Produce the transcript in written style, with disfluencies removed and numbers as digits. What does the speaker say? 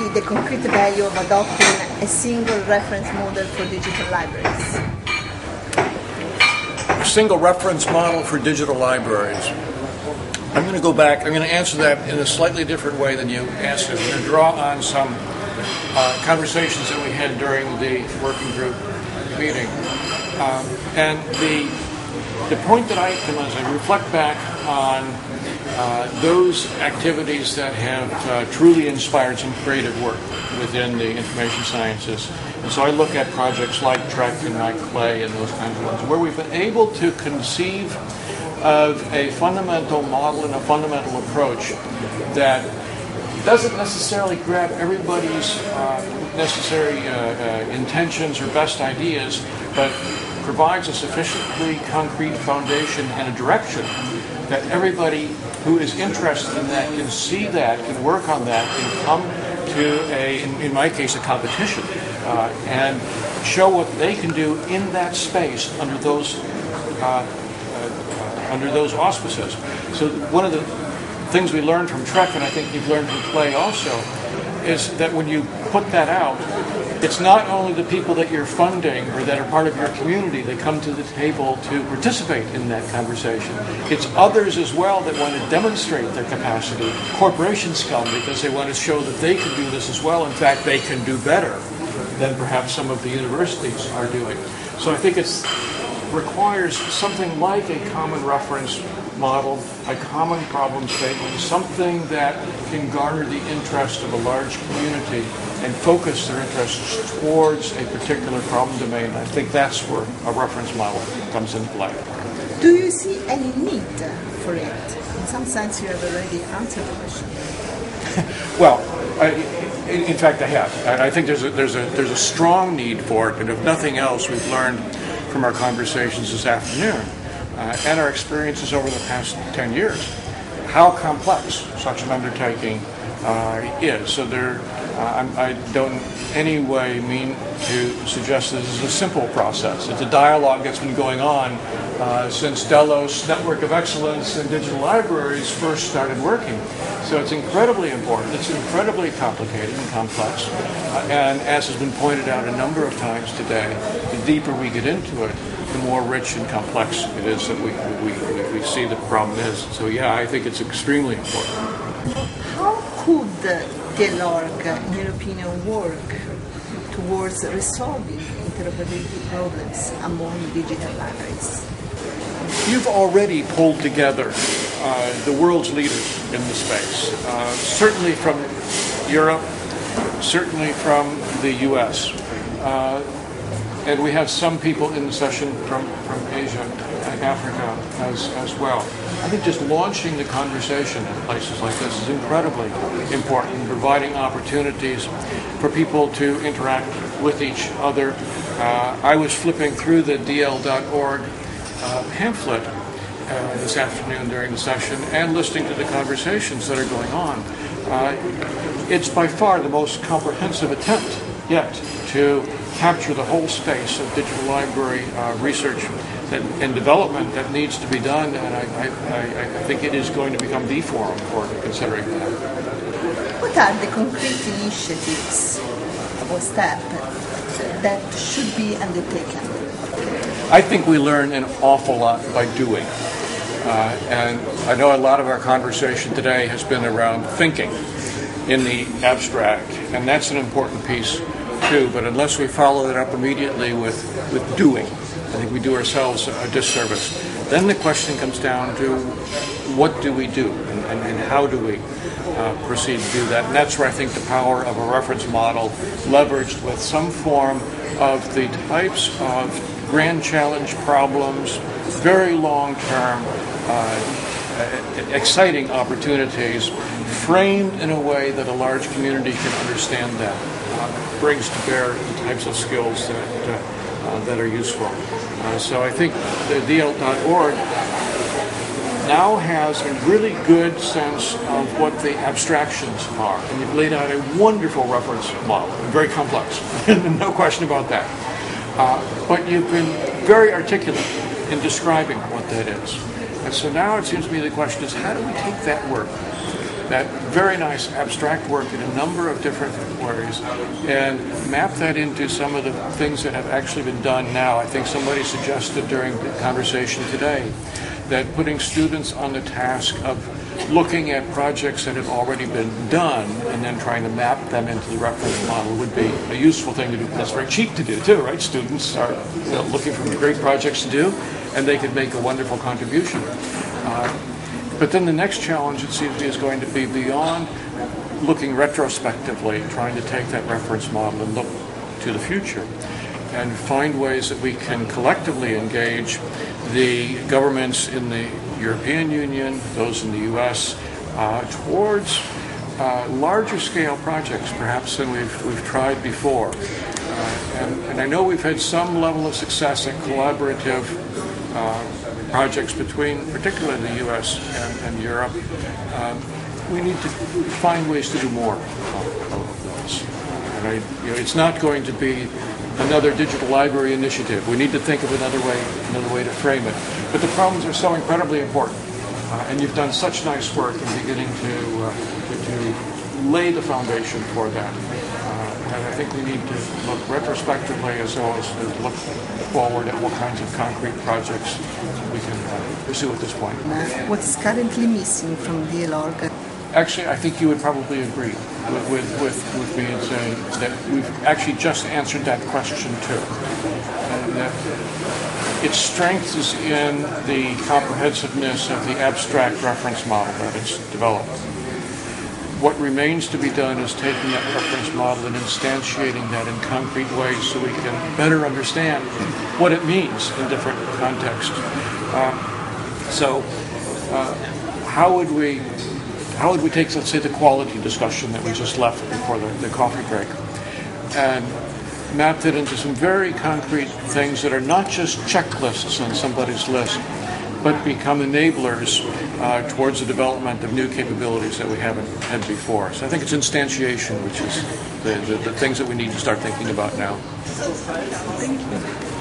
see the concrete value of adopting a single reference model for digital libraries? A single reference model for digital libraries. I'm going to go back. I'm going to answer that in a slightly different way than you asked it. I'm going to draw on some conversations that we had during the working group meeting. And the point that I come as I reflect back on those activities that have truly inspired some creative work within the information sciences. And so I look at projects like Trek and like Clay and those kinds of ones, where we've been able to conceive of a fundamental model and a fundamental approach that doesn't necessarily grab everybody's necessary intentions or best ideas, but provides a sufficiently concrete foundation and a direction that everybody who is interested in that can see that, can work on that, can come to in my case, a competition, and show what they can do in that space under those auspices. So one of the things we learned from Trek, and I think you've learned from Clay also, is that when you put that out, it's not only the people that you're funding or that are part of your community that come to the table to participate in that conversation. It's others as well that want to demonstrate their capacity. Corporations come because they want to show that they can do this as well. In fact, they can do better than perhaps some of the universities are doing. So I think it requires something like a common reference model, a common problem statement, something that can garner the interest of a large community and focus their interests towards a particular problem domain. I think that's where a reference model comes into play. Do you see any need for it? In some sense, you have already answered the question. Well, in fact, I have. I think there's a strong need for it, and if nothing else, we've learned from our conversations this afternoon and our experiences over the past 10 years how complex such an undertaking is. So I don't in any way mean to suggest this is a simple process. It's a dialogue that's been going on since Delos Network of Excellence in Digital Libraries first started working. So it's incredibly important. It's incredibly complicated and complex. And as has been pointed out a number of times today, the deeper we get into it, the more rich and complex it is that we see the problem is. So yeah, I think it's extremely important. How could DLORG, in your opinion, work towards resolving interoperability problems among digital libraries? You've already pulled together the world's leaders in the space, certainly from Europe, certainly from the U.S., and we have some people in the session from Asia and Africa as well. I think just launching the conversation in places like this is incredibly important, providing opportunities for people to interact with each other. I was flipping through the DL.org pamphlet this afternoon during the session and listening to the conversations that are going on. It's by far the most comprehensive attempt yet to capture the whole space of digital library research and development that needs to be done, and I think it is going to become the forum for considering that. What are the concrete initiatives or steps that should be undertaken? I think we learn an awful lot by doing. And I know a lot of our conversation today has been around thinking in the abstract, and that's an important piece too, but unless we follow it up immediately with doing, I think we do ourselves a disservice. Then the question comes down to what do we do and how do we proceed to do that? And that's where I think the power of a reference model leveraged with some form of the types of grand challenge problems, very long-term, exciting opportunities, framed in a way that a large community can understand that, brings to bear the types of skills that are useful. So I think the DL.org now has a really good sense of what the abstractions are. And you've laid out a wonderful reference model, very complex, no question about that. But you've been very articulate in describing what that is. And so now it seems to me the question is, how do we take that work that very nice abstract work in a number of different ways and map that into some of the things that have actually been done now. I think somebody suggested during the conversation today that putting students on the task of looking at projects that have already been done and then trying to map them into the reference model would be a useful thing to do. That's very cheap to do too, right? Students are looking for great projects to do, and they could make a wonderful contribution. But then the next challenge, it seems to me, is going to be beyond looking retrospectively, trying to take that reference model and look to the future and find ways that we can collectively engage the governments in the European Union, those in the U.S., towards larger scale projects perhaps than we've tried before. And I know we've had some level of success at collaborative projects between, particularly the U.S. and Europe. We need to find ways to do more of those. And it's not going to be another digital library initiative. We need to think of another way to frame it. But the problems are so incredibly important, and you've done such nice work in beginning to lay the foundation for that. And I think we need to look retrospectively as well as to look forward at what kinds of concrete projects we can pursue at this point. What is currently missing from DLorg? Actually, I think you would probably agree with me in saying that we've actually just answered that question too. And that its strength is in the comprehensiveness of the abstract reference model that it's developed. What remains to be done is taking that reference model and instantiating that in concrete ways so we can better understand what it means in different contexts. How would we take, let's say, the quality discussion that we just left before the coffee break and map it into some very concrete things that are not just checklists on somebody's list, but become enablers towards the development of new capabilities that we haven't had before. So I think it's instantiation, which is the things that we need to start thinking about now. Thank you.